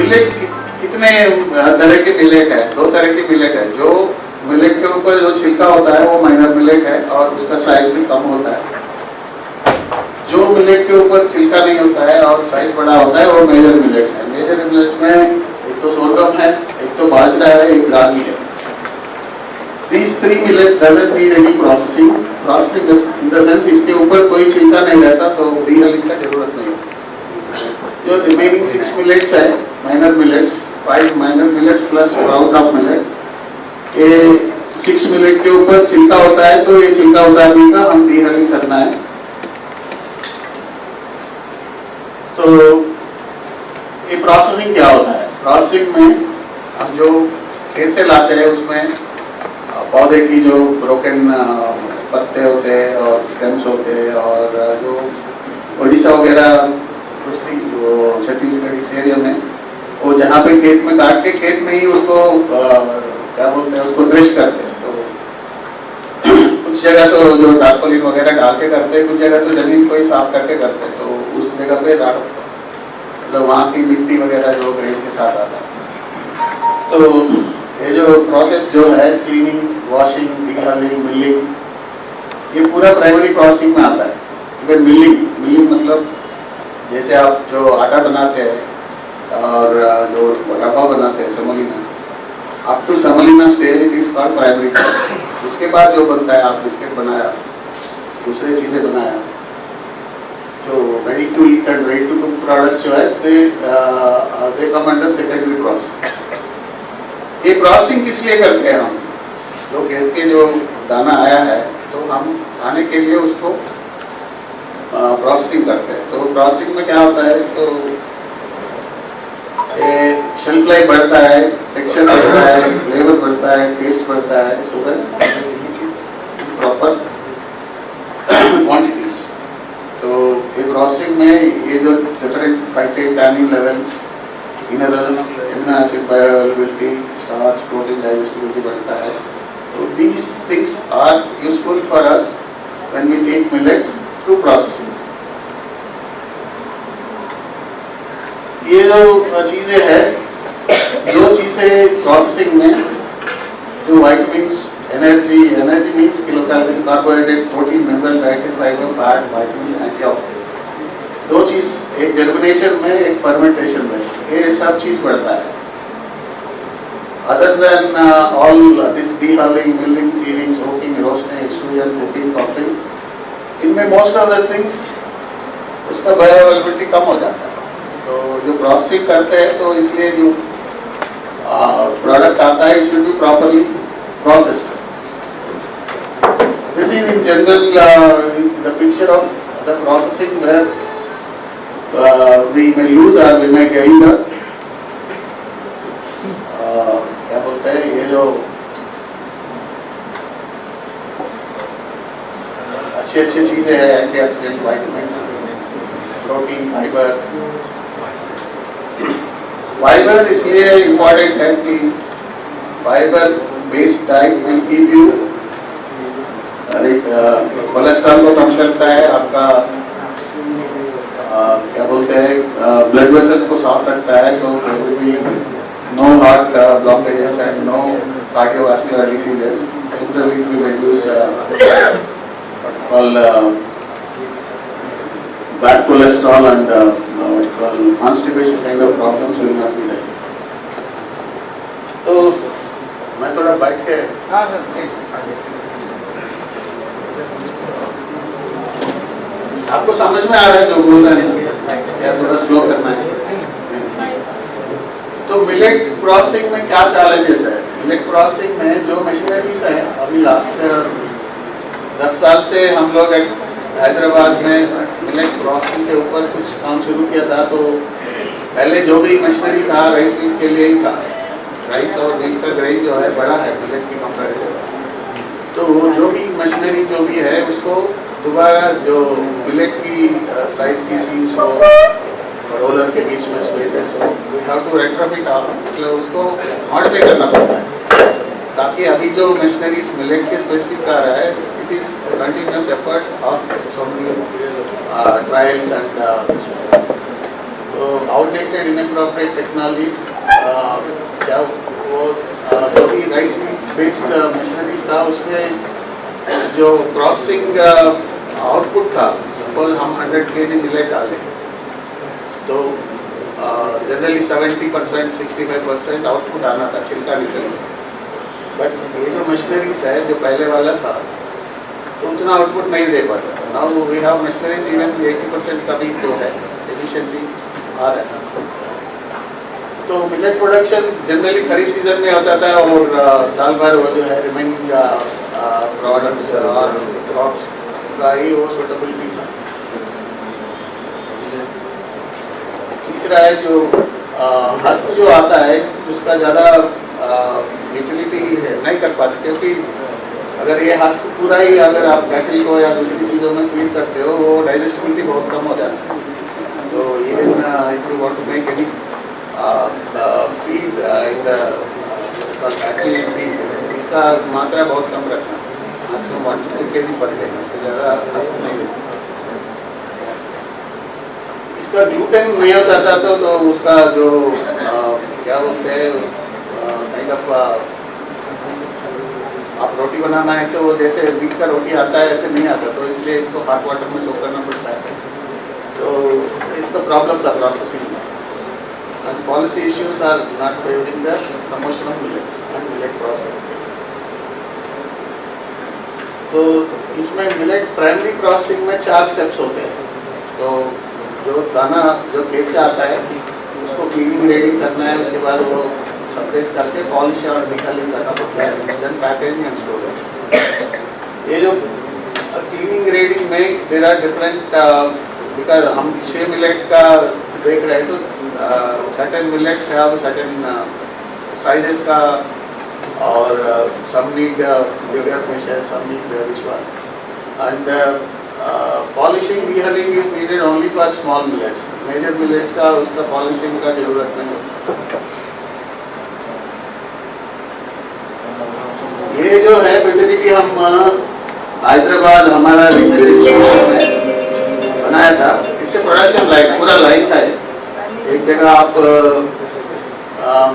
Millet कितने तरह के मिलेट है? दो तरह के मिलेट है। जो मिलेट के ऊपर जो छिलका होता है वो माइनर मिलेट है और उसका साइज भी कम होता है। जो मिलेट के ऊपर छिलका नहीं होता है और साइज बड़ा होता है वो मेजर मिलेट्स है। मेजर मिलेट्स में एक तो सोरगम है, एक तो बाजरा है, एक रागी है। These three millets doesn't need any processing. Processing in the sense इसके ऊपर कोई छिलका नहीं रहता तो डीहलिंग का जरूरत नहीं है। जो रिमेनिंग 6 मिलेट्स है, minor millets, 5 minor millets plus brown top millet, ये 6 मिलेट के ऊपर छिलका होता है तो ये छिलका उतारने का हम डीहलिंग करना है। तो ये प्रोसेसिंग क्या होता है? प्रोसेसिंग में हम जो खेत से लाते हैं उसमें पौधे की जो ब्रोकन पत्ते होते हैं और स्टेम्स होते हैं और जो उड़ीसा वगैरह दूसरी जो छत्तीसगढ़ इस एरिया में वो जहाँ पे खेत में काट के खेत में ही उसको क्या बोलते हैं उसको थ्रेश करते हैं। तो कुछ जगह तो जो टारपोलिन वगैरह डाल के करते हैं, कुछ जगह तो जमीन को ही साफ करके करते हैं। तो उस जगह पे मतलब वहाँ की मिट्टी वगैरह जो ग्रेन के साथ आता है। तो ये जो प्रोसेस जो है क्लीनिंग, वॉशिंग, डीहलिंग, मिलिंग, ये पूरा प्राइमरी प्रोसेसिंग में आता है। इवन मिलिंग मतलब जैसे आप जो आटा बनाते हैं और जो रवा बनाते हैं semolina, up to semolina stage it is called primary processing. उसके बाद जो बनता है, आप बिस्किट बनाया, दूसरे चीज़ें बनाया, जो ready to eat and ready to cook products जो है they come under secondary processing. ये प्रोसेसिंग किस लिए करते हैं? हम जो खेत के जो दाना आया है तो हम खाने के लिए उसको प्रोसेसिंग करते हैं। तो प्रोसेसिंग में क्या होता है? तो शेल्फ लाइफ बढ़ता है, टेक्सचर बढ़ता है, फ्लेवर बढ़ता है, टेस्ट बढ़ता है, सो दैट प्रॉपर क्वांटिटीज। तो ये प्रोसेसिंग में ये जो different fighted tannin levels, minerals, amino acid bioavailability, starch, protein digestibility बढ़ता है। तो these things are useful for us when we take millets through processing. ये जो चीजें हैं, जो चीजें प्रोसेसिंग में जो vitamins, energy means kilocalories, carbohydrate, protein, mineral, dietary fibre, fat, vitamin, antioxidant, दो चीज, एक जर्मिनेशन में, एक फर्मेंटेशन में, ये सब चीज बढ़ता है। Other than all this dehulling, milling, sieving, soaking, roasting, extrusion, cooking, coughing, इनमें most of the things उसका बायोअवेलेबिलिटी कम हो जाता है। तो जो प्रोसेसिंग करते हैं तो इसलिए जो प्रोडक्ट आता है it should be properly processed. This is in general the picture of the processing where we may lose or we may gain the क्या बोलते हैं, ये जो अच्छी चीजें हैं, एंटीऑक्सीडेंट, वाइटामिन्स, प्रोटीन, फाइबर इसलिए इम्पोर्टेंट है कि fibre based diet will give you cholesterol को कम करता है, आपका क्या बोलते हैं ब्लड वेसल्स को साफ रखता है। So there will be no heart blockages and no cardiovascular diseases. Similarly, it will reduce what we call bad cholesterol and what we call constipation kind of problems will not be there. तो मैं थोड़ा बैठ के आपको समझ में आ रहा है जो बोल रहे हैं या थोड़ा स्लो करना है? तो मिलेट प्रोसेसिंग में क्या चैलेंजेस है? मिलेट प्रोसेसिंग में जो मशीनरीज है, अभी लास्ट 10 साल से हम लोग हैदराबाद में मिलेट प्रोसेसिंग के ऊपर कुछ काम शुरू किया था। तो पहले जो भी मशीनरी था राइस मिल के लिए ही था। राइस और मिल का ग्रेन जो है बड़ा है मिलेट की कंपैरिजन। तो वो जो भी मशीनरी जो भी है उसको दोबारा जो मिलेट की साइज की सीम्स हो, रोलर के बीच में स्पेसेस हो, we have to retrofit all, मतलब उसको मॉडिफाई करना पड़ता है ताकि अभी जो मशीनरीज मिलेट के स्पेसिफिक आ रहा है it is continuous effort of so many trials and तो आउटडेटेड इनअप्रोप्रिएट टेक्नोलॉजीज क्या वो जो भी राइस बेस्ड मशीनरीज था उसमें जो प्रोसेसिंग आउटपुट था, सपोज हम 100 kg मिलेट डालें तो जनरली 70% 65% आउटपुट आना था, छिलका निकल। बट ये जो मशीनरीज है जो पहले वाला था तो उतना आउटपुट नहीं दे पाता। Now we have machineries even 80% का भी जो है एफिशिएंसी आ रहा है। तो मिलेट प्रोडक्शन जनरली खरीफ सीजन में होता था और साल भर वो जो है रिमेनिंग प्रोडक्ट्स और क्रॉप्स का ही वो सूटेबिलिटी था। तीसरा है जो हस्क जो आता है उसका ज़्यादा यूटिलिटी नहीं कर पाते, क्योंकि अगर ये हस्क पूरा ही अगर आप कैटल को या दूसरी चीज़ों में फीड करते हो वो डाइजेस्टिबिलिटी बहुत कम हो जाती है। तो even if you want to make any feed in the cattle feed, इसका मात्रा बहुत कम रखना, maximum 1 to 2 kg per day, इससे ज़्यादा हस्क नहीं दे सकते। इसका ग्लूटेन नहीं होता था तो उसका जो क्या बोलते हैं काइंड ऑफ आप रोटी बनाना है तो जैसे वीट का रोटी आता है ऐसे नहीं आता, तो इसलिए इसको हॉट वाटर में सोक करना पड़ता है। तो इसका प्रॉब्लम था प्रोसेसिंग में। And policy issues are not favouring the promotion of millets and millet processing. तो इसमें मिलेट प्राइमरी प्रोसेसिंग में 4 स्टेप्स होते हैं। तो जो दाना जो खेत से आता है उसको क्लीनिंग रेडी करना है, उसके बाद वो सेपरेट करके पॉलिश और डिकलिंग करना पड़ता है, देन पैकेजिंग एंड स्टोरेज। ये जो क्लीनिंग रेडी में देयर आर डिफरेंट, बिकॉज हम 6 मिलेट का देख रहे हैं तो certain millets have certain sizes का और some need bigger sieves, some need this one, and polishing dehulling is needed only for small millets. Major millets का उसका पॉलिशिंग का जरूरत नहीं होती। ये जो है फैसिलिटी हम हैदराबाद हमारा रिसर्च इंस्टीट्यूट में बनाया था। इससे प्रोडक्शन लाइन पूरा लाइन था। एक जगह आप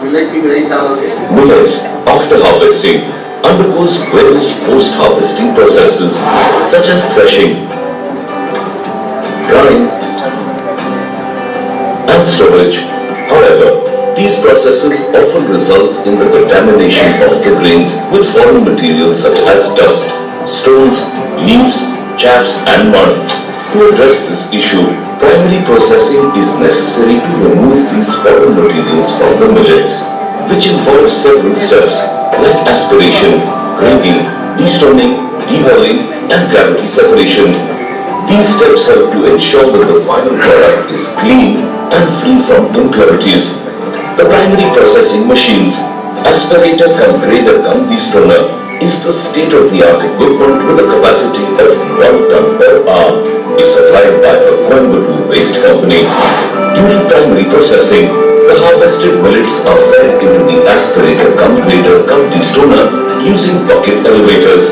मिलेट की ग्रेन डालोगे। Millets, after harvesting, undergoes various post-harvesting processes such as threshing, drying, and storage. However, these processes often result in the contamination of the grains with foreign materials such as dust, stones, leaves, chaffs, and mud. To address this issue, primary processing is necessary to remove these foreign materials from the millets, which involves several steps like aspiration, grading, destoning, dehulling, and gravity separation. These steps help to ensure that the final product is clean and free from impurities. The primary processing machines, aspirator cum grader cum destoner, is the state-of-the-art equipment with a capacity of 1 ton per hour, is supplied by a Coimbatore-based company. During primary processing, the harvested millets are fed into the aspirator cum grader cum destoner using bucket elevators.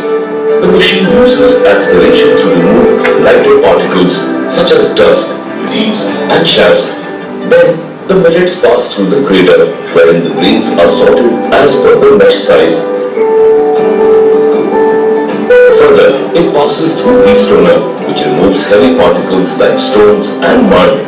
The machine uses aspiration to remove lighter particles such as dust, leaves, and chaffs. Then, the millets pass through the grader, wherein the grains are sorted as per the mesh size. Further, it passes through destoner, which removes heavy particles like stones and mud.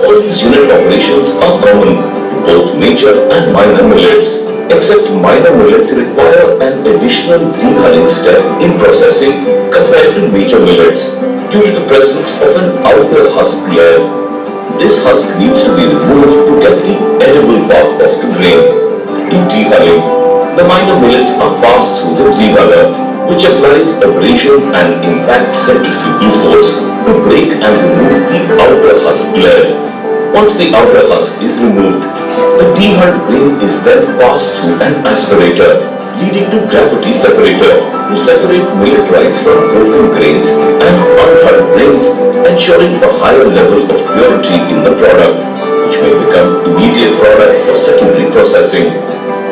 All these unit operations are common to both major and minor millets, except minor millets require an additional dehulling step in processing compared to major millets due to the presence of an outer husk layer. This husk needs to be removed to get the edible part of the grain. In dehulling, the minor millets are passed through the dehuller, which applies abrasion and impact centrifugal force to break and remove the outer husk layer. Once the outer husk is removed, the dehulled grain is then passed through an aspirator, leading to gravity separator to separate millet rice from broken grains and unhulled grains, ensuring a higher level of purity in the product, which may become immediate product for secondary processing.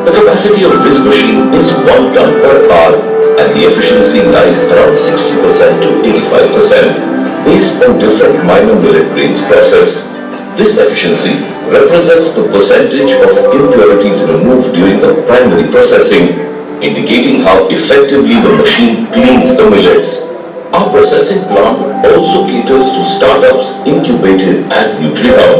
The capacity of this machine is 1 ton per hour, and the efficiency lies around 60% to 85% based on different minor millet grains processed. This efficiency represents the percentage of impurities removed during the primary processing, indicating how effectively the machine cleans the millets. Our processing plant also caters to startups incubated at NutriHub.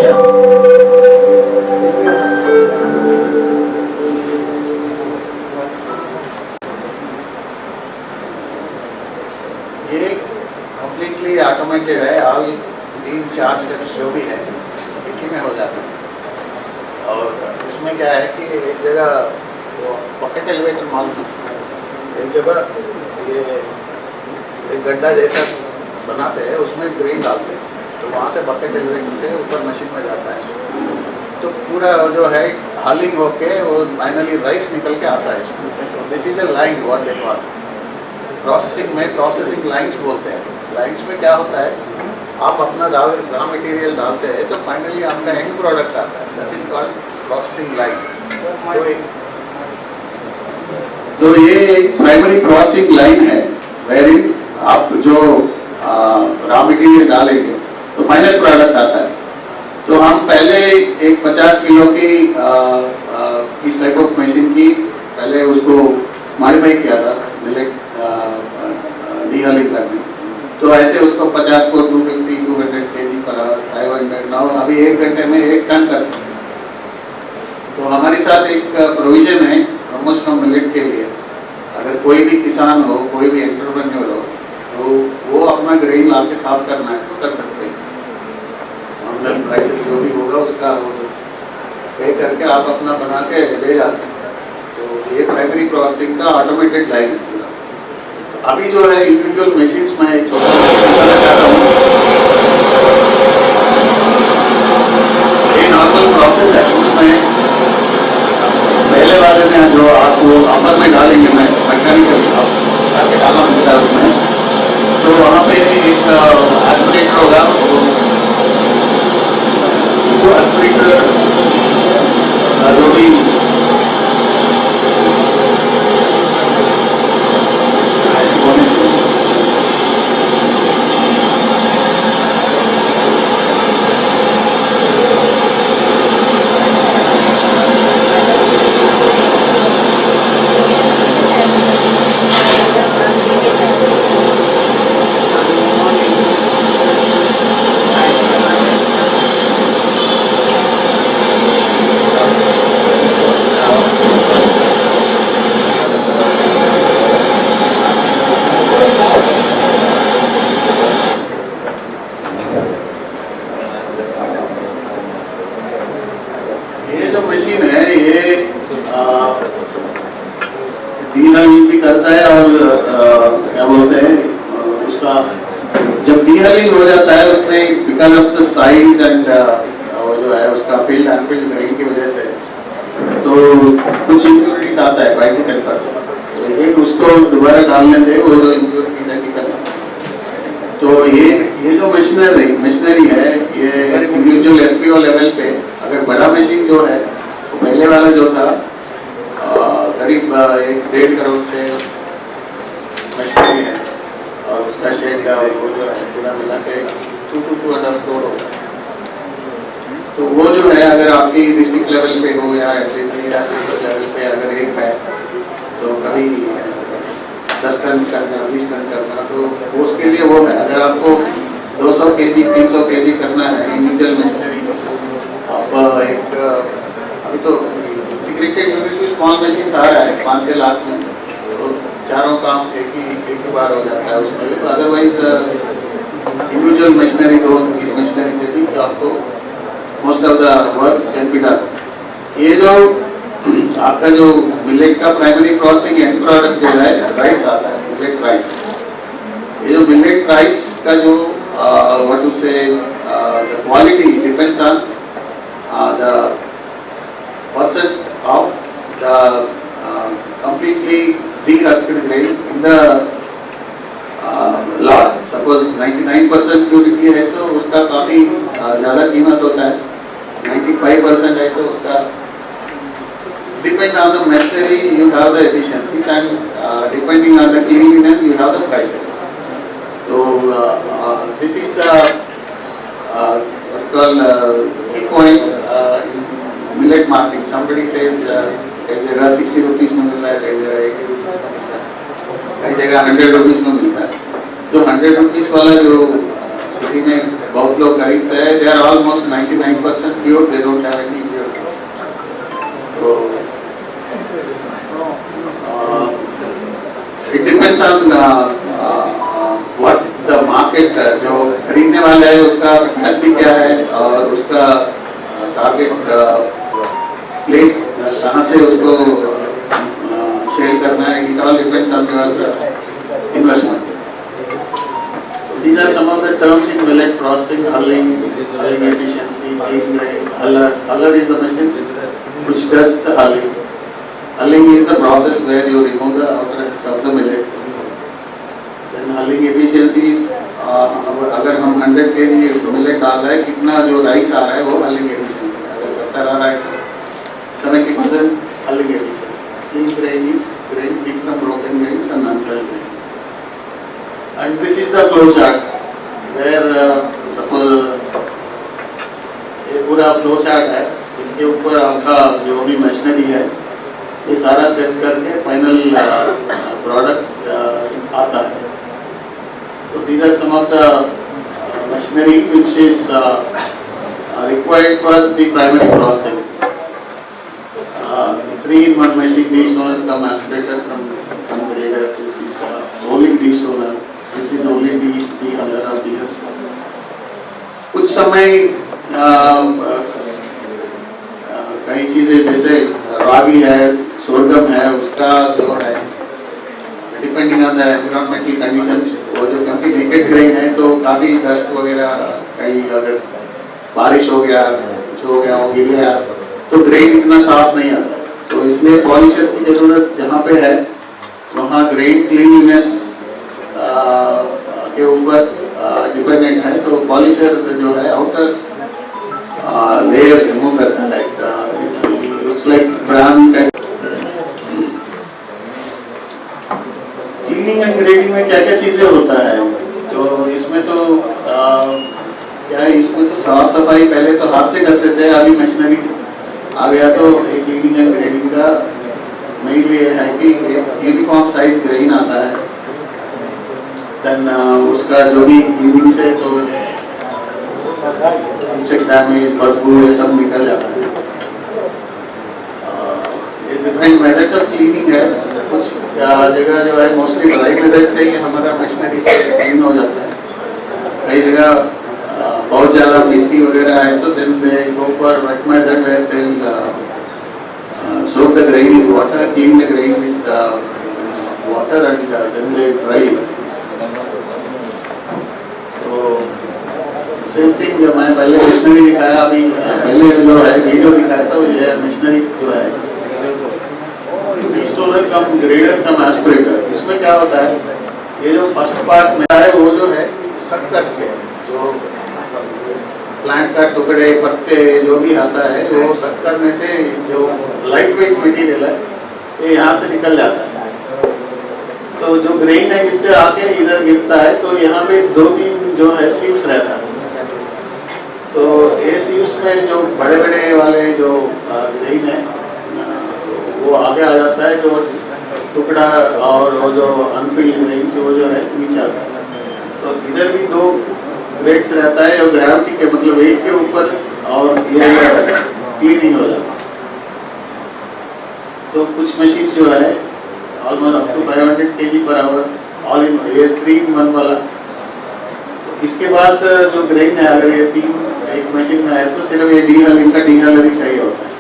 ये completely automated है, all 3-4 steps जो भी है एक ही में हो जाता है। और इसमें क्या है कि एक जगह वो पॉकेट एलिवेटर मालूम है, एक जगह ये एक गड्ढा जैसा बनाते हैं, उसमें ग्रेन डालते हैं, तो वहाँ से बकेट एलिवेटर से ऊपर मशीन में जाता है, तो पूरा जो है हालिंग होके वो फाइनली राइस निकल के आता है इसमें। तो this is a line what they call. Processing में प्रोसेसिंग लाइन्स बोलते हैं। लाइन्स में क्या होता है, आप अपना रॉ मटेरियल डालते हैं तो फाइनली आपका एंड प्रोडक्ट आता है, this is called processing line. तो ये प्राइमरी प्रोसेसिंग लाइन है, वेरिंग आप जो रॉ मटेरियल डालेंगे तो फाइनल प्रोडक्ट आता है। तो हम पहले एक 50 किलो की इस टाइप ऑफ मशीन की पहले उसको मॉडिफाई किया था मिलेट डीहलिंग करने, तो ऐसे उसको 50 को 250 200 kg पर 500 नाउ अभी 1 घंटे में 1 टन कर सकते हैं। तो हमारे साथ एक प्रोविजन है प्रमोशन ऑफ मिलेट के लिए, अगर कोई भी किसान हो, कोई भी एंटरप्रेन्योर हो, तो वो अपना ग्रेन ला के साफ करना है तो कर सकते हैं। ऑनलाइन प्राइसेस जो भी होगा उसका वो पे करके आप अपना बना के ले जा सकते हैं। तो ये प्राइमरी प्रोसेसिंग का ऑटोमेटेड लाइन है पूरा। अभी जो है इंडिविजुअल मशीन्स में एक छोटा बताना चाहता हूँ। ये नॉर्मल प्रोसेस है, उसमें पहले वाले में जो आपको अपर में डालेंगे, मैं मैकेनिकल ताकि डालना मिलता है उसमें, तो वहाँ पे एक एस्पिरेटर होगा, वो एस्पिरेटर जो भी डीहलिंग भी करता है और क्या बोलते हैं उसका जब डीहलिंग हो जाता है उसमें because of the size and वो जो है उसका फील्ड अनफील्ड ग्रेन की वजह से तो कुछ इम्प्योरिटीज आता है 5 to 10%, लेकिन उसको दोबारा डालने से वो जो इम्प्योरिटीज है निकल जाता है। तो ये जो मशीनरी है ये इंडिविजुअल एफपीओ लेवल पे, अगर बड़ा मशीन जो है तो पहले वाला जो था करीब 1-1.5 करोड़ से मशीनरी है और उसका शेड और वो जो है पूरा मिला के 2-2.5 करोड़ होगा। तो वो जो है अगर आपकी डिस्ट्रिक्ट लेवल पे हो या एसएसजी या लेवल पे अगर एक है तो कभी 10 टन करना 20 टन करना, तो उसके लिए वो है। अगर आपको 200 kg 300 kg करना है इंडिविजुअल मशीनरी, आप एक अभी तो इंटीग्रेटेड यूनिट्स में स्मॉल मशीन आ रहा है 5-6 लाख में, तो चारों काम एक ही बार हो जाता है उसमें भी। अदरवाइज इंडिविजुअल मशीनरी दो मशीनरी से भी तो आपको most of the work can be done. ये जो आपका जो मिलेट का प्राइमरी प्रोसेसिंग एंड प्रोडक्ट जो है राइस आता है, मिलेट राइस। ये जो मिलेट राइस का जो व्हाट टू से the quality depends on the percent of the completely de-husked grain in the lot. Suppose 99% purity है तो उसका काफ़ी ज़्यादा कीमत होता है, 95% है तो उसका depend on the machinery you have the efficiencies and depending on the cleanliness you have the prices. So this is the key point in millet marketing. Somebody says कई जगह 60 रुपीस में मिल रहा है, कई जगह 80 रुपीस में मिल रहा है, कई जगह 100 रुपीस में मिलता है। जो 100 रुपीस वाला जो सिटी में बहुत लोग खरीदते हैं, they are almost 99% pure, they don't have any pure. So it depends on what the market, जो खरीदने वाला है उसका कैपेसिटी क्या है और उसका टारगेट प्लेस कहाँ से उसको सेल करना है. It all depends on your investment. These are some of the terms in millet processing: hulling efficiency, clean grain. Huller is the machine which does the hulling. Hulling is the process where you remove the outer husk of the millet. Then hulling efficiency is अगर हम 100 kg millet डाल रहे हैं, कितना जो rice आ रहा है वो hulling efficiency. अगर 70 आ रहा है तो 70% hulling efficiency. Clean grain is grain picked from broken grains and non-dry grains. And this is the flow chart where suppose ये पूरा फ्लो चार्ट है, इसके ऊपर आपका जो भी मशीनरी है ये सारा सेट करके फाइनल प्रोडक्ट आता है. तो these are some of the machinery which is required for the primary processing. 3-in-1 machine, de-stoner cum aspirator from grader. This is rolling de-stoner. This is only the huller of the husk. कुछ समय कई चीजें जैसे रागी है, sorghum है, उसका जो है depending on the environmental conditions, वो जो क्योंकि नेकेड ग्रेन है तो काफी डस्ट वगैरह, कहीं अगर बारिश हो गया, कुछ हो गया, वो गिर गया तो ग्रेन इतना साफ नहीं आता. तो इसलिए पॉलिशर की जरूरत जहाँ पे है वहाँ ग्रेन क्लीनलीनेस के ऊपर डिपेंडेंट है. तो पॉलिशर जो है आउटर लेयर रिमूव करता है, looks like brown type. Cleaning and grading में क्या क्या चीजें होता है, तो इसमें तो क्या है, इसमें तो साफ सफाई पहले तो हाथ से करते थे, अभी मशीनरी आ गया. तो क्लीनिंग एंड ग्रेडिंग का मेन ये है कि एक यूनिफॉर्म साइज ग्रेन आता है. देन उसका जो भी क्लीनिंग से तो इंसेक्ट डैमेज, बदबू ये सब निकल जाता है. ये डिफरेंट मेथड्स ऑफ क्लीनिंग है. कुछ जगह जो है मोस्टली ड्राई मेथड से ही हमारा मशीनरी से क्लीन हो जाता है. कई जगह बहुत ज़्यादा मिट्टी वगैरह है तो then they go for wet method where they will soak the grain in water, clean the grain with water and then they dry it. तो सेम थिंग जो मैं पहले मशीनरी दिखाया, अभी पहले जो है वीडियो दिखाया था ये मशीनरी जो है डिस्टोनर कम ग्रेडर कम एस्पिरेटर. इसमें क्या होता है, ये जो फर्स्ट पार्ट में है वो जो है शक्कर के जो प्लांट का टुकड़े पत्ते जो भी आता है वो शक्कर में से जो लाइट वेट मटेरियल है ये यहाँ से निकल जाता है. तो जो ग्रेन है इससे आके इधर गिरता है तो यहाँ पे 2-3 जो है सीव्स रहता है. तो ये सीव्स में जो बड़े बड़े वाले जो ग्रेन है वो आगे आ जाता है, जो टुकड़ा और वो जो अनफिल्ड ग्रेन से वो जो है नीचे आता है. तो इधर भी 2 ग्रेड्स रहता है और ग्रेविटी के मतलब वेट के ऊपर और ये क्लीनिंग हो जाता है. तो कुछ मशीन जो है almost up to 500 kg per hour all in, ये 3-in-1 वाला. इसके बाद जो ग्रेन है अगर ये 3 एक मशीन में है तो सिर्फ ये डी-हलिंग का डी-हलर ही चाहिए होता है.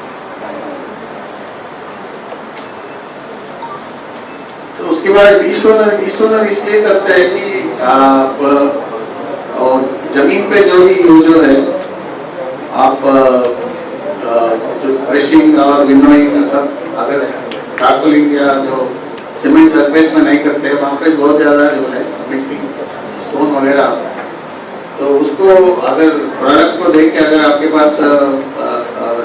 तो उसके बाद डी-स्टोनर इसलिए करते हैं कि आप और जमीन पे जो भी जो है आप जो क्रेशिंग और विनोइंग सब अगर टार्पलिंग या जो सीमेंट सरफेस में नहीं करते वहाँ पे बहुत ज़्यादा जो है मिट्टी स्टोन वगैरह आता है. तो उसको अगर प्रोडक्ट को देख के अगर आपके पास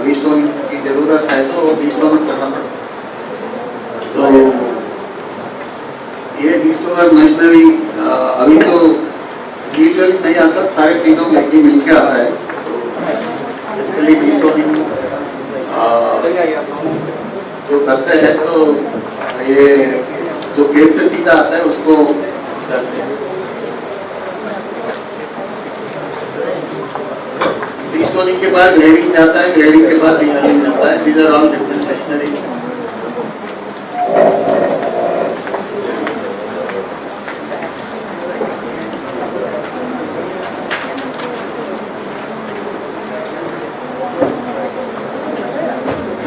डी-स्टोनिंग की ज़रूरत है तो डी-स्टोनिंग करना पड़ता है. तो ये डी-स्टोनर मशीनरी अभी तो यूजुअली नहीं आता, सारे तीनों लेके मिलके आता है. तो करते हैं तो ये जो खेत से सीधा आता है उसको करते हैं। स्टोनिंग के बाद ग्रेडिंग जाता है, ग्रेडिंग के बाद डीहलिंग जाता है। These are all different machineries.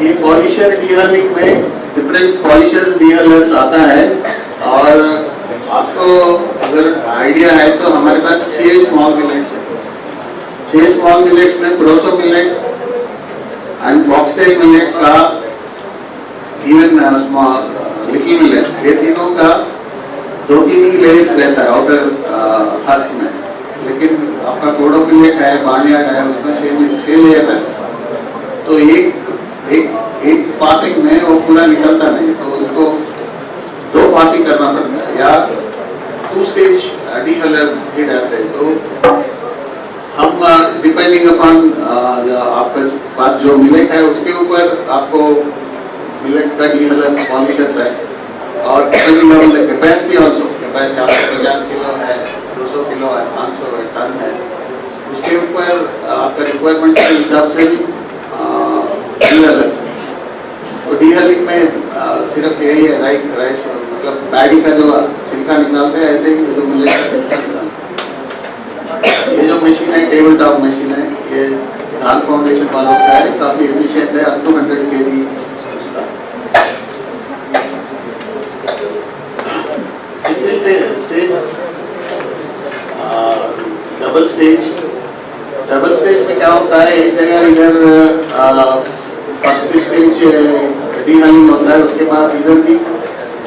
ये पॉलिशर डीहलिंग में डिफरेंट पॉलिशर्स डीहलर्स आता है और आपको अगर आइडिया है तो हमारे पास 6 स्मॉल मिलेट्स है। 6 स्मॉल मिलेट्स में proso millet and foxtail millet का इवन स्मॉल लिटिल मिलेट, ये तीनों का 2-3 ही लेयर्स रहता है आउटर हस्क में, लेकिन आपका कोडो मिलेट है, बार्नयार्ड है, उसमें 6 लेयर रहता है। तो एक पासिंग में वो पूरा निकलता नहीं, तो उसको 2 पासिंग करना पड़ता है या 2 स्टेज डीहलर भी रहते हैं। तो हम डिपेंडिंग अपॉन आपके पास जो मिलेट है उसके ऊपर आपको मिलेट का डीहलर पॉलिशर्स है और depending on the capacity also, capacity आपका 50 किलो है, 200 किलो है, 500 टन है, उसके ऊपर आपका रिक्वायरमेंट के हिसाब से भी डीहलर्स है। तो डीहलिंग में सिर्फ यही है राइस मतलब पैडी का जो छिलका निकालते हैं, ऐसे ही जो मिलेट का छिलका निकालते हैं। ये जो मशीन है टेबल टॉप मशीन है, ये धान फाउंडेशन वालों का है, काफी एफिशिएंट है, अप टू 100 kg उसका। सिंगल स्टेज, डबल स्टेज में क्या होता है, एक जगह इधर फर्स्ट स्टेज डीहलिंग होता है, उसके बाद इधर भी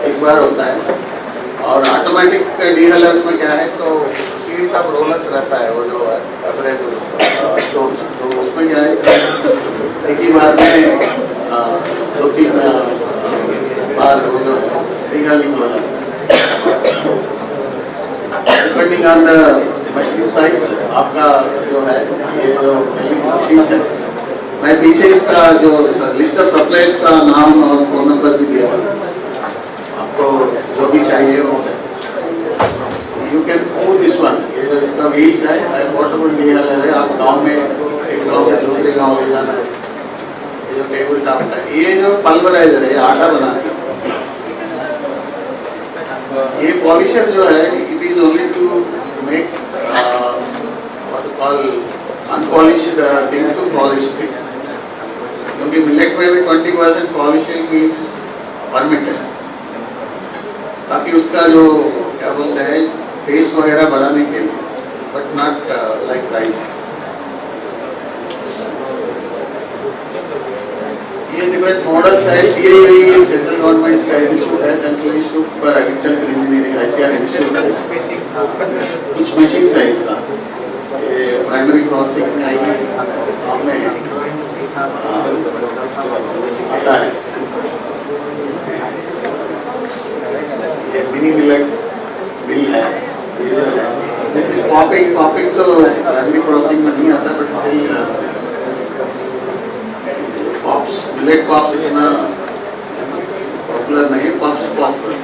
एक बार होता है। और ऑटोमेटिक डीहलर्स में क्या है तो सीरीज ऑफ रोलर्स रहता है, वो जो एवरेज स्टोन्स, तो उसमें क्या है एक ही बार में 2-3 बार वो जो है डीहलिंग हो जाता है। Depending on the machine size आपका जो है, ये जो मशीन है, मैं पीछे इसका जो लिस्ट ऑफ सप्लायर्स का नाम और फोन नंबर भी दिया है, आपको जो भी चाहिए वो you can move this one. ये जो इसका व्हील्स है पोर्टेबल डीहलर है, आप गांव में एक गांव से दूसरे गांव ले जाना है। ये जो टेबल टॉप है, ये जो पल्वराइजर है, आटा बनाते हैं। ये पॉलिशर जो है it is only to make what you call unpolished thing to polish thing, क्योंकि मिलेट में भी 20% पॉलिशिंग इज परमिटेड, ताकि उसका जो क्या बोलते हैं टेस्ट वगैरह बढ़ाने के लिए, बट नॉट लाइक राइस। ये डिफरेंट मॉडल्स है। CII सेंट्रल गवर्नमेंट का इंस्टीट्यूट है, central institute for agriculture engineering, ICR institute है। कुछ मशीन है इसका, ये प्राइमरी क्रॉसिंग में आता है। ये मिनी मिलेट मिल है, ये जो है दिस इज पॉपिंग तो प्राइमरी क्रॉसिंग में नहीं आता, but still pops, millet pops इतना पॉपुलर नहीं है, पॉप्स पॉपुलर।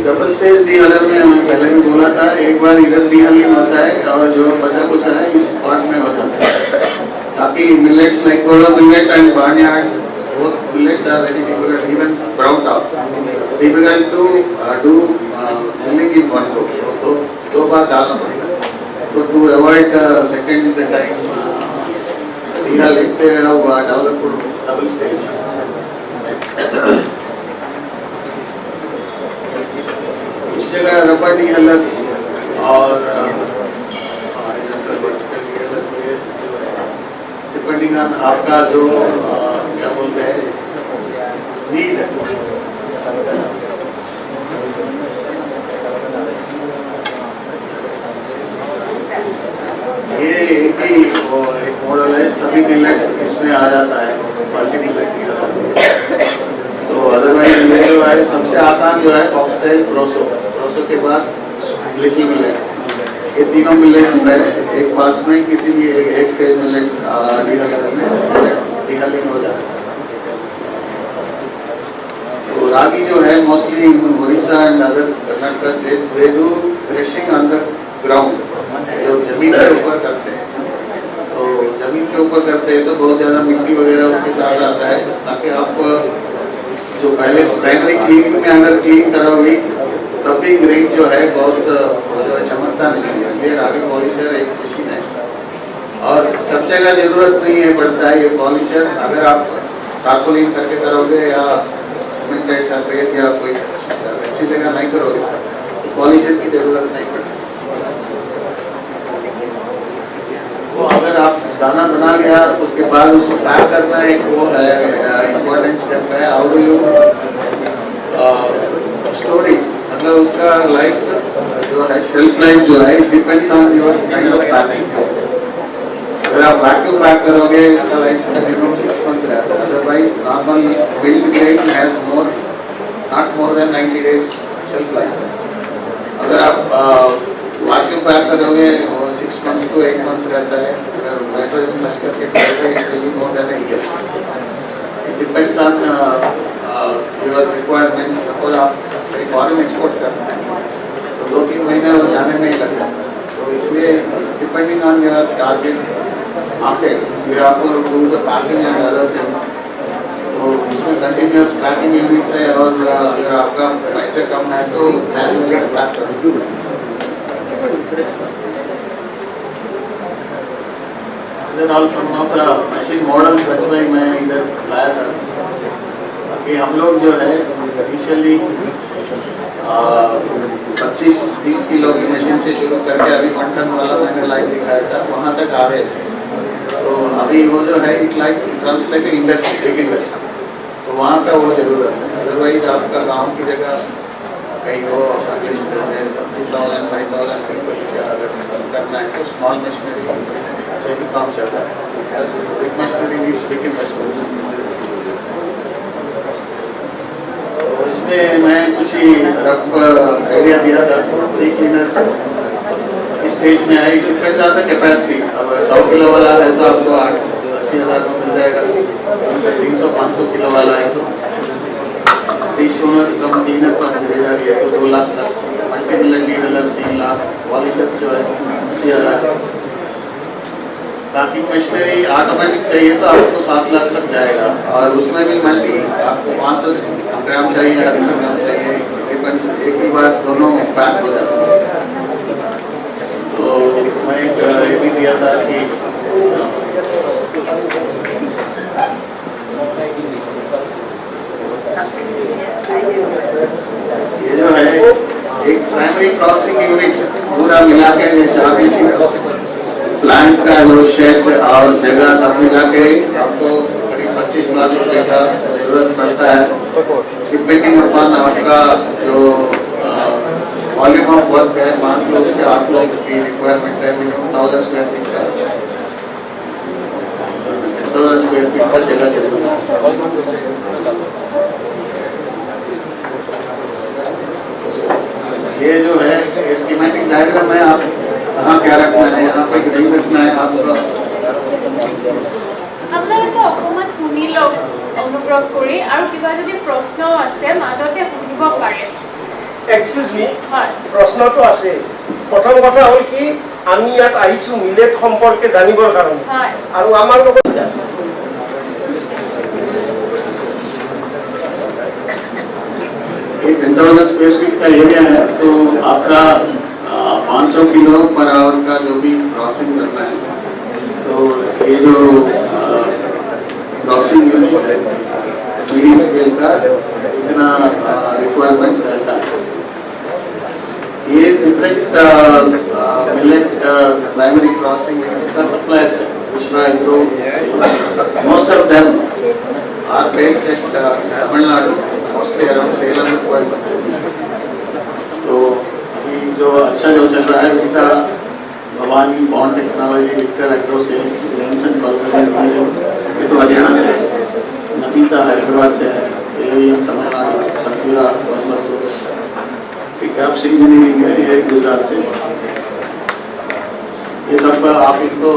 डबल स्टेज डीहलर में हमें पहले भी बोला था, एक बार इधर डीहलिंग होता है और जो बचा कुछ है इस पार्ट में हो जाता है, ताकि millets like kodo millet and barnyard, both millets are very difficult, even brown top, difficult to do milling in one go, so दो बार डालना पड़ता है। तो to avoid second time डीहलिंग they have developed double stage। कुछ जगह rubber डीहलर्स और depending on आपका जो क्या बोलते हैं नीड है। ये एक मॉडल है, सभी मिलेट इसमें आ जाता है, मल्टी मिलेट। तो अदरवाइज ये जो है सबसे आसान जो है फॉक्सटेल, प्रोसो के बाद लिटिल मिलेट। ये तीनों मिलेट एक पास में किसी भी एक स्टेज मिलेट डिहलिंग हो जाता है। तो रागी जो है mostly in Orissa and other Karnataka state they do threshing on the ground, जो जमीन के ऊपर करते हैं। तो जमीन के ऊपर करते हैं तो बहुत ज़्यादा मिट्टी वगैरह उसके साथ आता है, ताकि आप जो पहले प्राइमरी क्लीनिंग में अगर क्लीन करोगे तब भी ग्रेन जो है बहुत जो है चमकता नहीं है। इसलिए रागी पॉलिशर एक मशीन है और सब जगह जरूरत नहीं है पड़ता है ये पॉलिशर। अगर आप टार्पोलिन करके करोगे या सीमेंटेड सरफेस या कोई अच्छी जगह नहीं करोगे तो पॉलिशर की जरूरत नहीं पड़ती। वो अगर आप दाना बना लिया उसके बाद उसको पैक करना एक वो है इम्पोर्टेंट स्टेप है। हाउ डू यू स्टोरी, मतलब उसका लाइफ जो है शेल्फ लाइफ जो है depends on your kind of packing. अगर आप वैक्यूम पैक करोगे उसका लाइफ मिनिमम 6 months रहता है। Otherwise normal build grain has not more than 90 days shelf life. अगर आप वैक्यूम पैक करोगे वो 6 months to 8 months रहता है। अगर नाइट्रोजन फ्लश करके करोगे it will be more than a year. It depends on your requirement. Suppose आप कहीं फॉरेन एक्सपोर्ट करना है तो 2-3 महीने वो जाने में ही लग जाता है। तो इसलिए depending on your target market you have to do the packing and other things. तो इसमें कंटिन्यूस पैकिंग यूनिट्स है और अगर आपका पैसे कम है तो मैनुअली पैक करो। These are all some of the machine models, that's why मैं इधर लाया था। अभी हम लोग जो है इनिशियली 25-30 किलो की मशीन से शुरू करके अभी 1 ton वाला मैंने लाइन दिखाया था, वहाँ तक आ रहे थे। तो अभी वो जो है it runs like industry, big industry, तो वहाँ का वो जरूरत है। अदरवाइज आपका गाँव की जगह कहीं वो एटलीस्ट जैसे 2000-5000 पीपल का अगर करना है तो स्मॉल मशीनरी से भी काम चल रहा है। Because big machinery needs big investments. तो इसमें मैं कुछ ही रफ आइडिया दिया था। प्री क्लीनर्स इस स्टेज में आई, डिपेंड आता है कैपेसिटी। अब 100 किलो वाला है तो आपको 80,000 में मिल जाएगा। 300-500 किलो वाला है तो 30 टोनर कम क्लीनर पर मिलेगा ये तो 2 लाख तक। मल्टी मिलियन डीलर 3 लाख, पॉलिशर्स जो है 80,000। पैकिंग मशीनरी ऑटोमेटिक चाहिए तो आपको 7 लाख तक जाएगा और उसमें भी मल्टी आपको 500 ग्राम चाहिए या 100 ग्राम चाहिए, डिपेंड्स। एक ही बार दोनों पैक हो जाता है। तो मैं एक ये भी दिया था कि ये जो है एक प्राइमरी प्रोसेसिंग यूनिट पूरा मिला के ये 4 मशीन प्लांट का जो शेड और जगह सब मिला के आपको करीब 25 लाख रुपए का जरूरत पड़ता है। डिपेंडिंग अपॉन आपका जो वॉल्यूम ऑफ वर्क है, 5 लोग से 8 लोग की रिक्वायरमेंट है। मिनिमम 1000 स्क्वायर फीट का 1000 स्क्वायर फीट का जगह जरूरत है। ये जो है स्कीमेटिक डायग्राम है। आप कहाँ क्या रखना है, यहाँ पे नहीं रखना है आपका। আপোনালোকে অকমান শুনি লওক অনুগ্ৰহ কৰি, আৰু কিবা যদি প্ৰশ্ন আছে মাজতে সুধিব পাৰে। এক্সকিউজ মি, হয় প্ৰশ্নটো আছে। প্ৰথম কথা হ'ল কি আমি ইয়াত আহিছোঁ মিলেট সম্পৰ্কে জানিবৰ কাৰণে, হয় আৰু আমাৰ লগত ये 10,000 स्क्वायर फीट का एरिया है। तो आपका 500 किलो पर आवर का जो भी क्रॉसिंग करना है, तो ये जो क्रॉसिंग यूनिट है मीडियम स्केल का इतना रिक्वायरमेंट रहता है। ये different millet primary crossing units का सप्लायर्स है Vishwa agro. Most of them are based at Tamil Nadu, mostly around Salem में कोयम्बटूर। तो अभी जो अच्छा जो चल रहा है उसका Bhavani bond technology Victor agro sales, ये तो हरियाणा से है, नतीता हैदराबाद से है, एवीएम तमिलनाडु, पंचूरा कोयम्बटूर, विकास इंजीनियरिंग है ये गुजरात से। ये सब आप इनको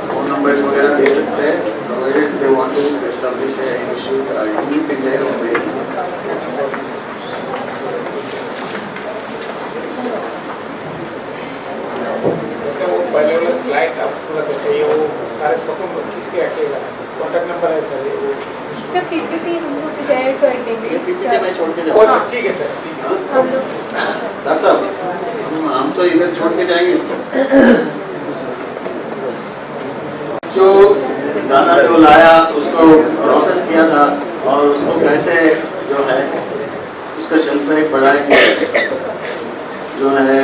फोन नंबर्स वगैरह दे सकते हैं, provided they want to establish a institute in their own base. वो पहले वाला स्लाइड आप थोड़ा बताइए, वो सारे फोटो किसके रखेगा, कॉन्टैक्ट नंबर है सर, वो सर पीपीटी हमको शेयर कर देंगे। पीपीटी मैं छोड़ के अच्छा, जाऊँगा। ठीक है सर, ठीक है। हम लोग डॉक्टर साहब हम तो इधर छोड़ के जाएंगे इसको। जो दाना जो लाया उसको प्रोसेस किया था और उसको कैसे जो है उसका शेल्फ लाइफ बढ़ाएंगे, जो है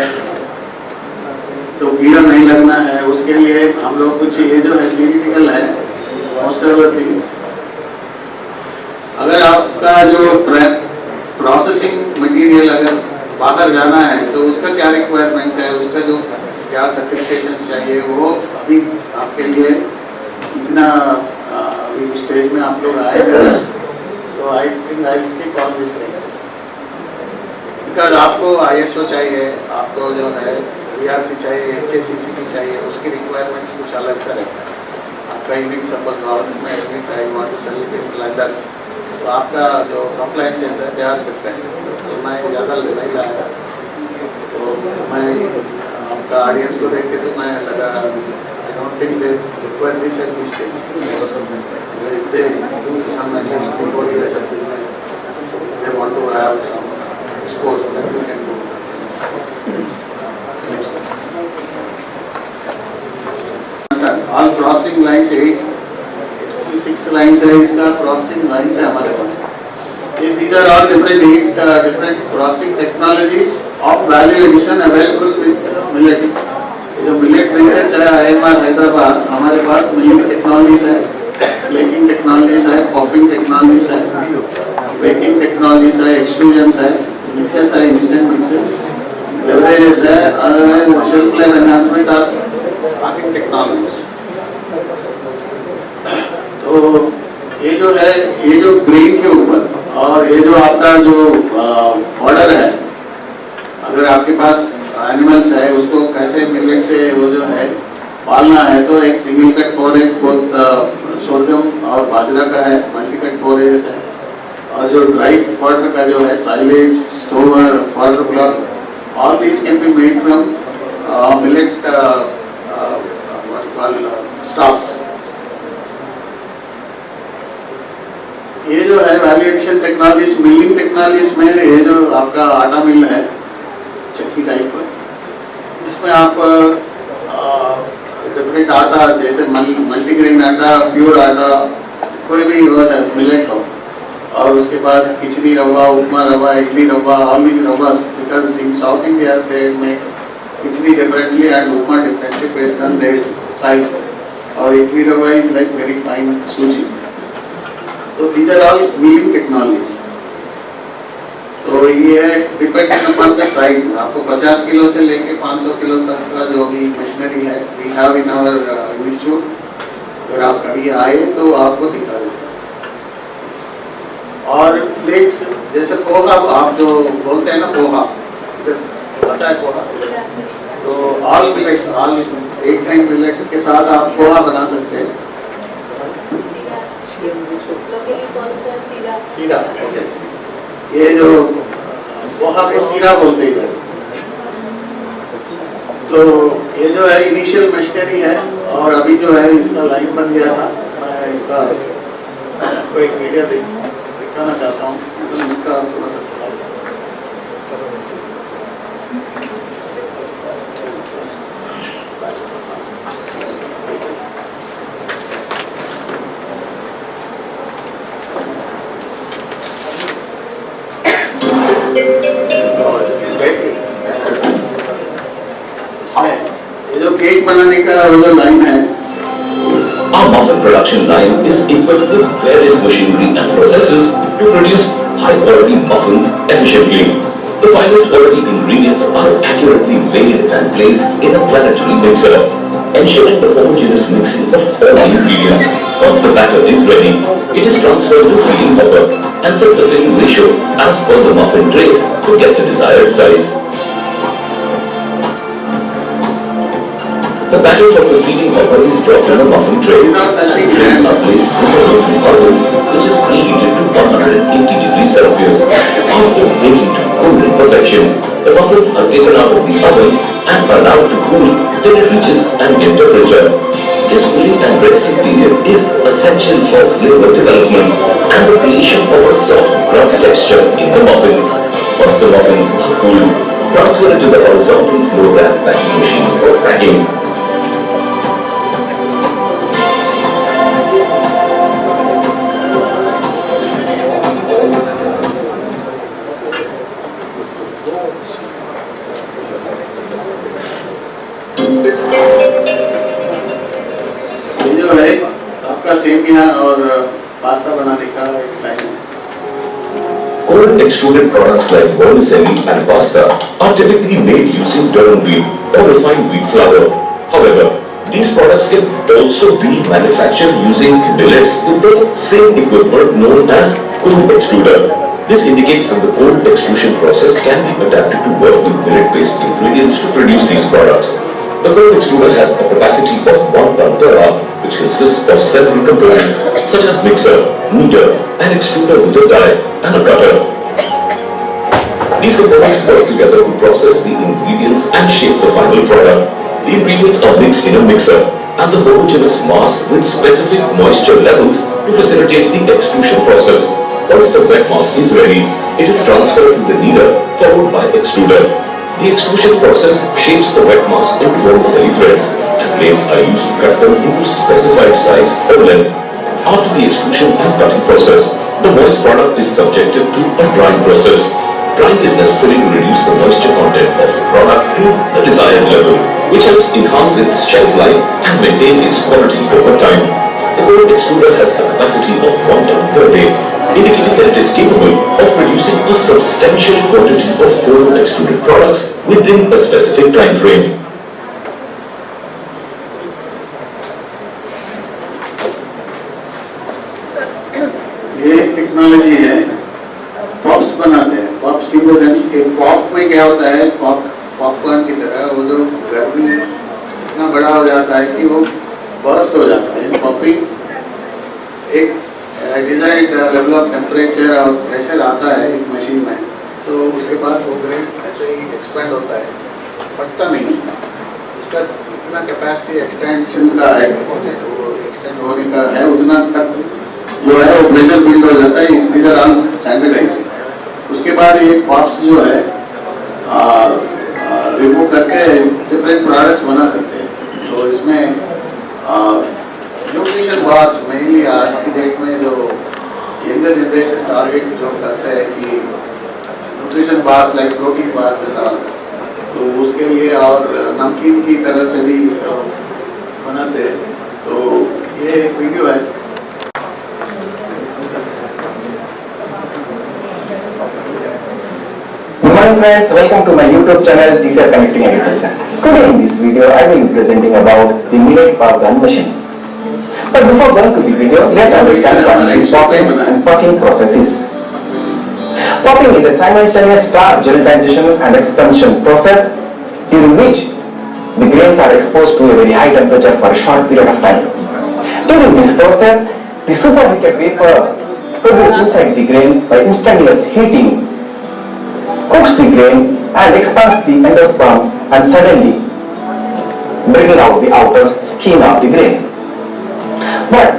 तो कीड़ा नहीं लगना है, उसके लिए हम लोग कुछ ये जो है थियोरिटिकल है मोस्ट ऑफ द थिंग्स। अगर आपका जो प्रोसेसिंग मटेरियल अगर बाहर जाना है तो उसका क्या रिक्वायरमेंट्स है, उसका जो क्या सर्टिफिकेशंस चाहिए, वो अभी आपके लिए इतना अभी स्टेज में आप लोग आए हैं, तो I think I skip all this things because आपको ISO चाहिए, आपको जो है ERC चाहिए, HACCP चाहिए, उसकी रिक्वायरमेंट्स कुछ अलग सा रहता है। आपका यूनिट सपोज गवर्नमेंट में unit I want to sell it like that, तो आपका जो कंप्लायंसेस है दे आर डिफरेंट। तो मैं ज़्यादा नहीं लाया, तो मैं आपका ऑडियंस को देख के तो मैं लगा I don't think they require this at this stage. If they do some at least 3-4 years of business, they want to have some scores that we can do. All crossing lines 8-6 lines है, इसका crossing lines है हमारे पास। These are all different crossing technologies of value addition available with millet. जो millet research है IMR Hyderabad, हमारे पास milling technologies है, flaking technologies है, popping technologies है, baking technologies है, extrusions है, mixes है, instant mixes, beverages है, otherwise shelf life enhancement और packing technologies। तो ये जो है, ये जो ग्रेन के ऊपर और ये जो आपका जो ऑर्डर है, अगर आपके पास एनिमल्स है उसको कैसे मिलेट से वो जो है पालना है, तो एक single cut forage both sodium और बाजरा का है, मल्टी कट फोरेज है, और जो ड्राई फॉडर का जो है silage, stover, fodder block, all this can be made from millet stalks. ये जो है value addition technologies, milling technologies में ये जो आपका आटा मिल है चक्की टाइप पर, इसमें आप डिफरेंट आटा जैसे मल्टीग्रेन आटा, प्योर आटा, कोई भी मिलेट हो, और उसके बाद खिचड़ी रवा, उपमा rava, idli rava, all these ravas, because in south India they make khichdi differently and upma differently based on their size, और इडली रवा इज लाइक वेरी फाइन सूजी। तो these are all milling technologies। तो ये है डिपेंडिंग अपॉन द साइज, आपको 50 किलो से लेके 500 किलो तक का जो भी मशीनरी है we have in our institute. अगर आप कभी आए तो आपको दिखा दे सकते। और फ्लेक्स जैसे पोहा, आप जो बोलते हैं ना पोहा, पता है पोहा, तो ऑल मिलेट्स, ऑल 8-9 मिलेट्स के साथ आप पोहा बना सकते हैं। सीरा, ओके, ये जो पोहा को सीरा बोलते हैं इधर। तो ये जो है इनिशियल मशीनरी है, और अभी जो है इसका लाइन बन गया था। मैं इसका कोई एक वीडियो दिखाना चाहता हूँ, तो इसका थोड़ा सा चला ये जो केक बनाने का वो जो लाइन है, Our muffin production line is equipped with various machinery and processes to produce high-quality muffins efficiently. The finest quality ingredients are accurately weighed and placed in a planetary mixer, ensuring the homogeneous mixing of all the ingredients. Once the batter is ready, it is transferred to filling hopper and set the filling ratio as per the muffin tray to get the desired size. The batter from the feeding hopper is dropped in a muffin tray and trays are placed in the rotary oven, which is preheated to 180 degrees Celsius. After baking to golden perfection, the muffins are taken out of the oven and allowed to cool till it reaches ambient temperature. This cooling and resting period is essential for flavor development and the creation of a soft crust texture in the muffins. Once the muffins are cooled, transfer it to the horizontal flow wrap packing machine for packing. ये जो है आपका सेमिया और pasta बनाने का एक line है। Cold extruded products like vermicelli and pasta are typically made using durum wheat or refined wheat flour. However, these products can also be manufactured using millets with the same equipment known as cold extruder. This indicates that the cold extrusion process can be adapted to work with millet-based ingredients to produce these products. The cold extruder has a capacity of 1 ton per hour, which consists of several components such as mixer, kneader, an extruder with a die and a cutter. These components work together to process the ingredients and shape the final product. The ingredients are mixed in a mixer and the homogeneous mass with specific moisture levels to facilitate the extrusion process. Once the wet mass is ready, it is transferred to the kneader followed by extruder. The extrusion process shapes the wet mass into vermicelli threads and blades are used to cut them into specified size or length. After the extrusion and cutting process, the moist product is subjected to a drying process. Drying is necessary to reduce the moisture content of the product to the desired level, which helps enhance its shelf life and maintain its quality over time. The cold extruder has a capacity of 1 ton per day, indicating that it is capable of producing a substantial quantity of cold extruded products within a specific time frame. ये technology है, pops बनाते हैं। Pops in the sense के pop में क्या होता है, popcorn की तरह वो जो गर्मी इतना बड़ा हो जाता है कि वो बर्स्ट हो जाता है। पॉपिंग एक डिजायर्ड लेवल ऑफ टेम्परेचर और प्रेशर आता है एक मशीन में, तो उसके बाद वो ग्रेन ऐसे ही एक्सपेंड होता है, फटता नहीं। उसका इतना कैपेसिटी एक्सटेंशन का है, एक्सटेंड होने का है, उतना तक जो है वो प्रेशर बिल्ड हो जाता है। These are all standardise. उसके बाद ये पॉप्स जो है रिमूव करके डिफरेंट प्रोडक्ट्स बना सकते हैं। तो इसमें न्यूट्रिशन बार्स मेनली आज की डेट में जो यंगर जनरेशन टारगेट जो करते हैं कि nutrition bars like protein bars and all, तो उसके लिए और नमकीन की तरह से भी बनाते हैं। तो ये एक वीडियो है। Good morning friends, welcome to my YouTube channel TCR Connecting Agriculture. Today in this video I will be presenting about the millet puff gun machine. But before going to the video, let's understand what the popping and puffing process is. Popping is a simultaneous starch gelatinization and expansion process during which the grains are exposed to a very high temperature for a short period of time. During this process, the superheated vapor produced inside the grain by instantaneous heating cooks the grain and expands the endosperm and suddenly bringing out the outer skin of the grain. But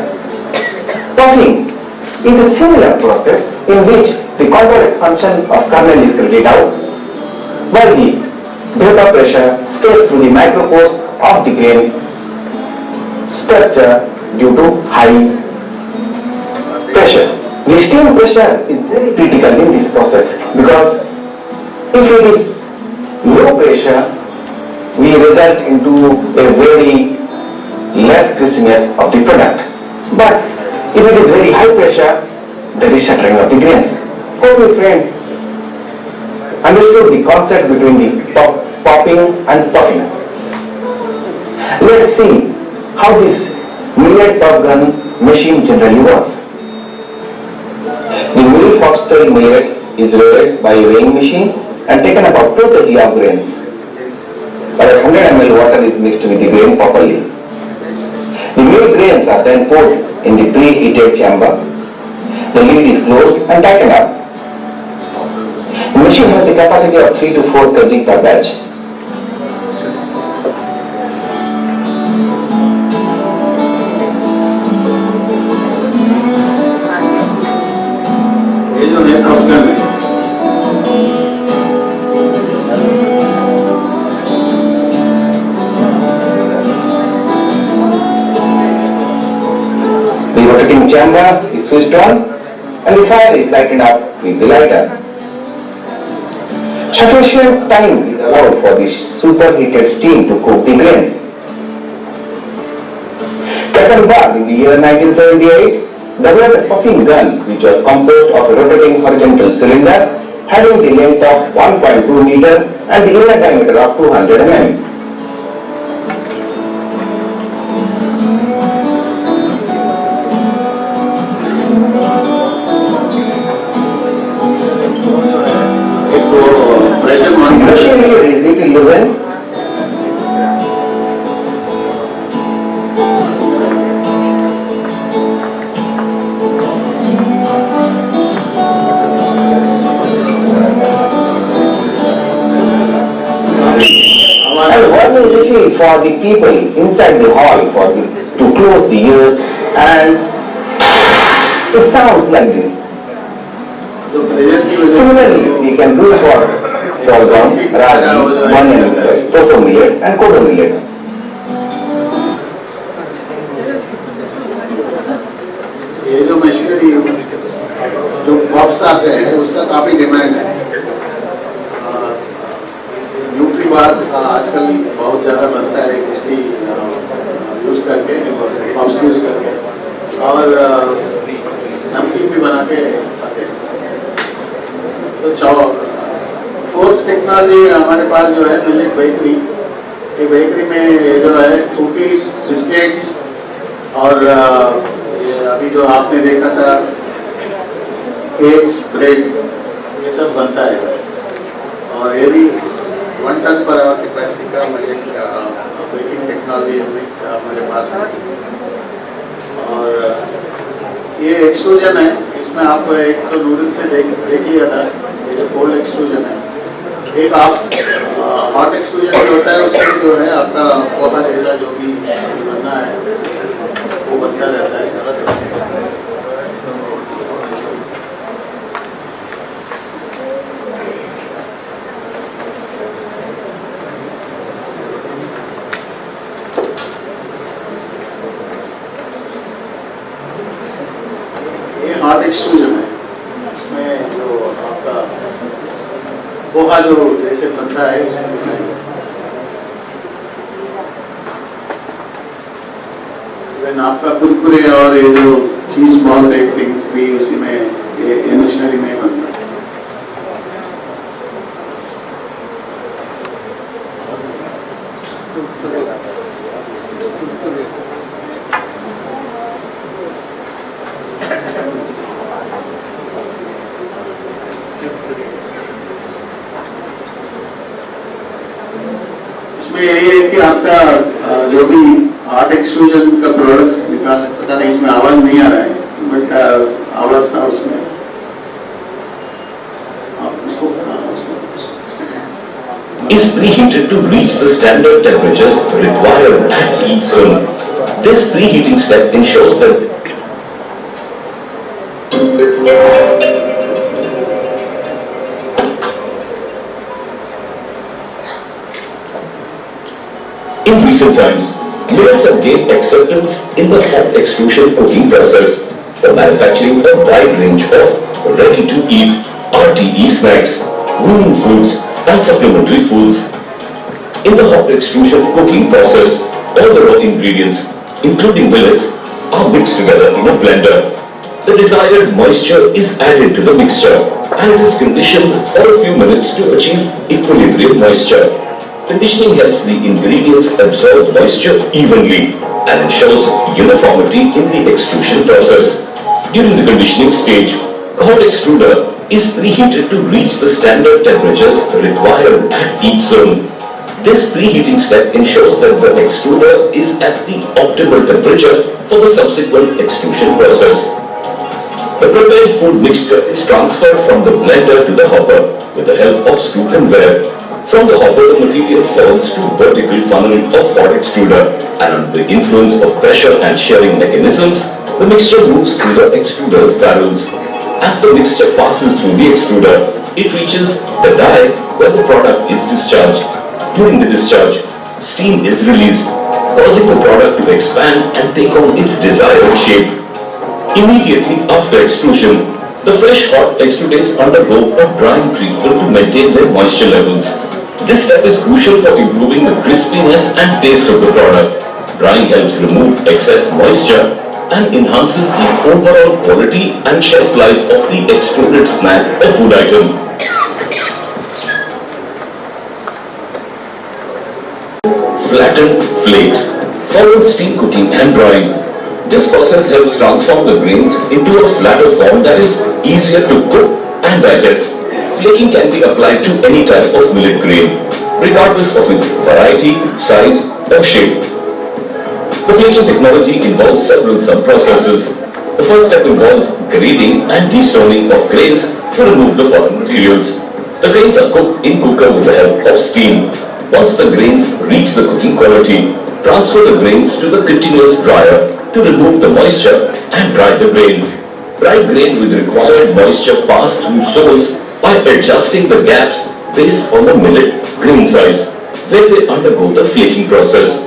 puffing is a similar process in which the controlled expansion of kernel is carried out while the vapor pressure scales through the micropores of the grain structure due to high pressure. The steam pressure is very critical in this process because if it is low pressure, we result into a very less crispiness of the product. But if it is very high pressure, that is shattering of the grains. Hope you friends understood the concept between the popping and puffing. Let's see how this millet puff gun machine generally works. The millet foxtail millet is weighed by a weighing machine and taken about 2 kg of grains. but 100 ml water is mixed with the grain properly. The milled grains are then poured in the preheated chamber. The lid is closed and tightened up. The machine has the capacity of 3 to 4 kg per batch. ये जो है क्रॉसगन है, The rotating chamber is switched on and the fire is lighted up with the lighter. Sufficient time is allowed for the superheated steam to cook the grains. Hyderabad in the year 1978 developed a puffing gun which was composed of a rotating horizontal cylinder having the length of 1.2 meter and the inner diameter of 200 mm. Pressure The monitor machinery is little loosened. And warning machine for the people inside the hall to close the ears, and it sounds like this. जो pressure की वजह Similarly, we can do for sorghum, ragi, one toso millet and kodo millet. से ये जो machinery जो pops आते हैं उसका काफी डिमांड है। न्यूट्रीबार्स आजकल बहुत ज़्यादा बनता है इसकी यूज़ करके, पॉप्स यूज़ करके, और नमकीन भी बना के खाते हैं। तो फोर्थ टेक्नोलॉजी हमारे पास जो है मिलेट बेकरी, ये बेकरी में जो है कुकीज, बिस्किट्स और ये अभी जो आपने देखा था केक्स, ब्रेड, ये सब बनता है। और ये भी 1 टन पर आवर कैपेसिटी का मिलेट बेकिंग टेक्नोलॉजी हमारे पास है। और ये एक्सट्रूजन है, इसमें आप एक तो नूडल से देख लिया था, ये जो कोल्ड एक्सट्रूजन है। एक आप हॉट एक्सट्रूजन जो होता है उसमें जो है आपका पौधा जैसा जो भी बनना है वो बनता रहता है। ये हॉट एक्सट्रूजन है, इसमें जो आपका पोहा जो जैसे बनता है उसमें बनाएंगे। इवन आपका कुरकुरे और ये जो चीज बॉल टाइप थिंग्स भी उसी में ये मशीनरी में बनता है। इसमें यही है कि आपका जो भी हार्ट एक्सट्रूजन का प्रोडक्ट्स निकाल, पता नहीं इसमें आवाज नहीं आ रहा है, बट आवाज था उसमें, आप उसको is preheated to reach the standard temperatures required at each zone. This preheating step ensures that in recent times, millets have gained acceptance in the hot extrusion cooking process for manufacturing a wide range of ready-to-eat RTE snacks, room foods, and supplementary foods. In the hot extrusion cooking process, all the raw ingredients, including millets, are mixed together in a blender. The desired moisture is added to the mixture and it is conditioned for a few minutes to achieve equilibrium moisture. Conditioning helps the ingredients absorb moisture evenly and ensures uniformity in the extrusion process. During the conditioning stage, the hot extruder is preheated to reach the standard temperatures required at each zone. This preheating step ensures that the extruder is at the optimal temperature for the subsequent extrusion process. The prepared food mixture is transferred from the blender to the hopper with the help of screw conveyor. From the hopper, the material falls to vertical funnel of hot extruder, and under the influence of pressure and shearing mechanisms, the mixture moves through the extruder's barrels. As the mixture passes through the extruder, it reaches the die where the product is discharged. During the discharge, steam is released, causing the product to expand and take on its desired shape. Immediately after extrusion, the fresh hot extrudates undergo a drying treatment to maintain their moisture levels. This step is crucial for improving the crispiness and taste of the product. Drying helps remove excess moisture and enhances the overall quality and shelf life of the extruded snack or food item. Flattened flakes. Following steam cooking and drying, this process helps transform the grains into a flatter form that is easier to cook and digest. Flaking can be applied to any type of millet grain, regardless of its variety, size, or shape. The flaking technology involves several sub-processes. The first step involves grading and destoning of grains to remove the foreign materials. The grains are cooked in cooker with the help of steam. Once the grains reach the cooking quality, transfer the grains to the continuous dryer to remove the moisture and dry the grain. Dry grain with required moisture pass through soils by adjusting the gaps based on the millet grain size, where they undergo the flaking process.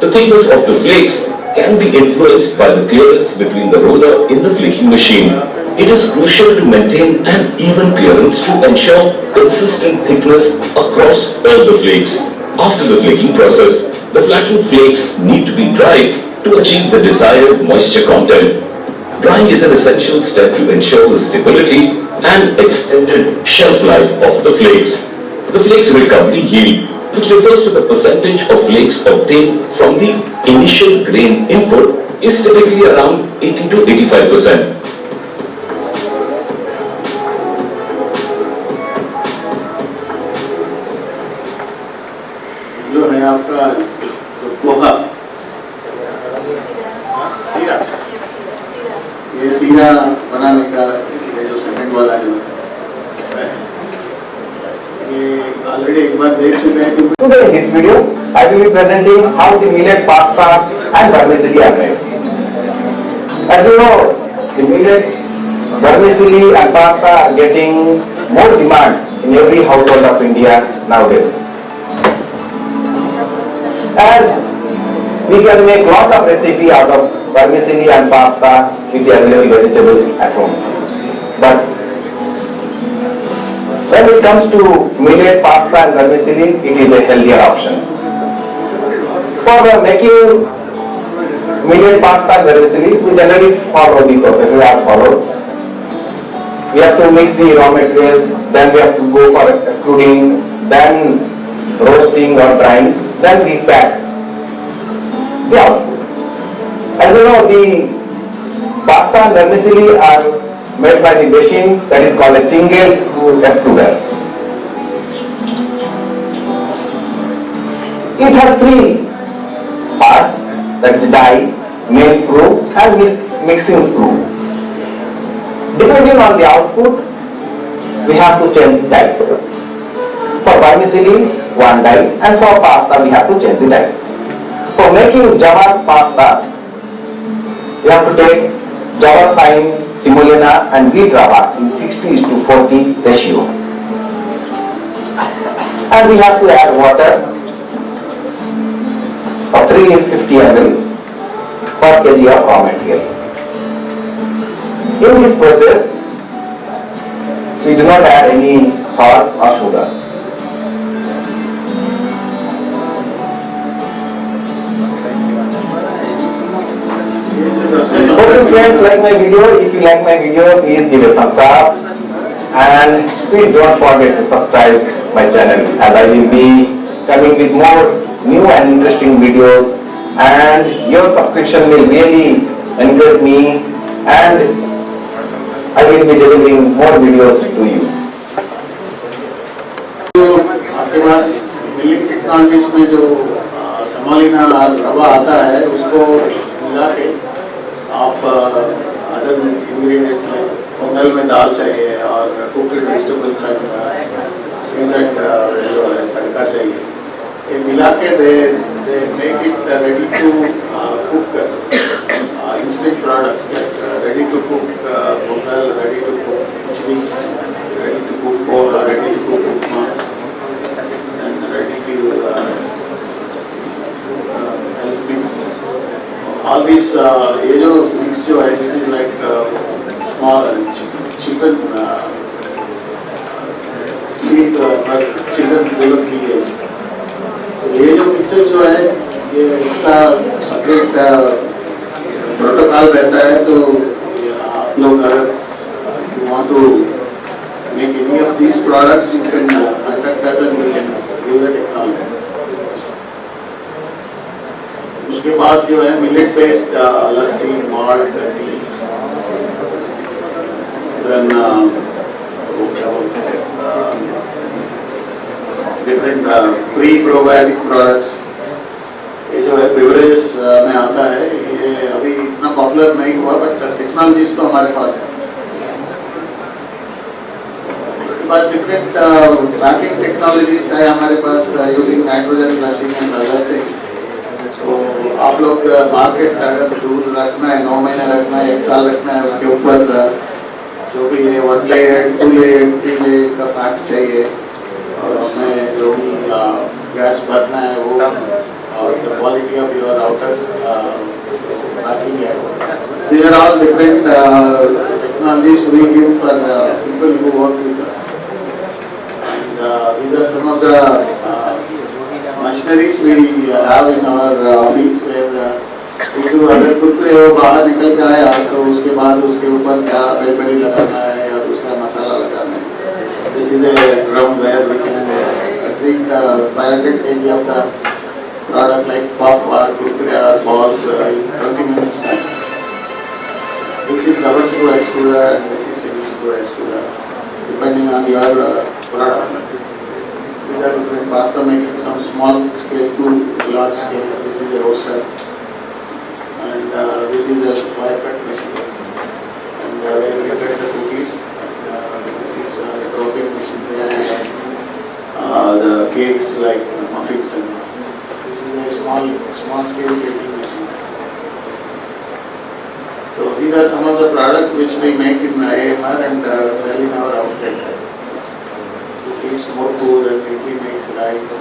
The thickness of the flakes can be influenced by the clearance between the roller in the flaking machine. It is crucial to maintain an even clearance to ensure consistent thickness across all the flakes. After the flaking process, the flattened flakes need to be dried to achieve the desired moisture content. Drying is an essential step to ensure the stability and extended shelf life of the flakes. The flakes recovery yield, which refers to the percentage of flakes obtained from the initial grain input, is typically around 80 to 85%. जो है आपका जो पोहा सीरा, ये सीरा बनाने का ये जो second वाला जो है ये ऑलरेडी एक बार देख चुके हैं कि Today in this video, I will be presenting how the millet pasta and vermicelli are made. As you know, the millet, vermicelli and pasta are getting more demand in every household of India nowadays. As we can make lot of recipe out of vermicelli and pasta with the available vegetable at home. But when it comes to millet pasta and vermicelli, it is a healthier option. For making millet pasta and vermicelli, we generally follow the processes as follows. We have to mix the raw materials, then we have to go for extruding, then roasting or drying, then we pack the output. As you know, the pasta and vermicelli are made by the machine that is called a single screw extruder. It has three parts, that is die, main screw and mixing screw. Depending on the output, we have to change the die. For vermicelli, one die, and for pasta we have to change the die. For making jawar pasta, we have to take jawar fine, semolina and wheat rava in 60:40 ratio. And we have to add water of 350 ml per kg of raw material. In this process, we do not add any salt or sugar. Okay friends, like my video. If you like my video, please give a thumbs up and please don't forget to subscribe my channel, as I will be coming with more new and interesting videos, and your subscription will really encourage me and I will be delivering more videos to you. आपके पास milling technologies में जो समोलिना रवा आता है उसको मिला के आप अदर इंग्रेडिएंट्स लाइक पोंगल में दाल चाहिए और कुक्ड वेजिटेबल्स एंड सीजनड जो है तड़का चाहिए, ये मिला के they make it ready to cook instant products like ready to cook pongal, ready to cook khichdi, ready to cook poha, ready to cook upma, and ready to help mix. All these ये जो mix जो है, this is like small chicken feed for children develop age. तो ये जो mixes जो है ये इसका separate प्रोटोकॉल रहता है, तो आप लोग अगर you want to make any of these products you can contact us and we can give the technology. उसके बाद जो है millet based lassi, malt, tea, then वो क्या बोलते हैं डिफरेंट प्री प्रोबायोटिक प्रोडक्ट्स, ये जो है बेवरेजेस में आता है, ये अभी इतना पॉपुलर नहीं हुआ बट टेक्नोलॉजीज तो हमारे पास है। इसके बाद डिफरेंट पैकिंग टेक्नोलॉजीज है हमारे पास using nitrogen flushing and other thing. तो आप लोग मार्केट अगर दूध रखना है, 9 महीने रखना है, 1 साल रखना है, उसके ऊपर जो भी है 1 लेयर 2 लेयर 3 लेयर का पैक चाहिए और उसमें जो भी गैस भरना है वो और the quality of your outers packing है. These are all different technologies we give for people who work with us. And these are some of the machineries we have in our office where we do अगर कुछ वो बाहर निकल के आया तो उसके बाद उसके ऊपर क्या बेल लगाना है या दूसरा मसाला लगाना है. This is a drum where we can treat 500 kg of the product like puff or kurkure or balls in 20 minutes time. This is double screw extruder and this is single screw extruder depending on your product. These are different pasta making, some small scale to large scale. This is a roaster and this is a wire cut machine and where we cut the cookies. This is the croquette machine and the cakes like muffins and a small scale baking machine. So these are some of the products which we make in AMR and sell in our outlet. Cookies, more food, and idli makes rice.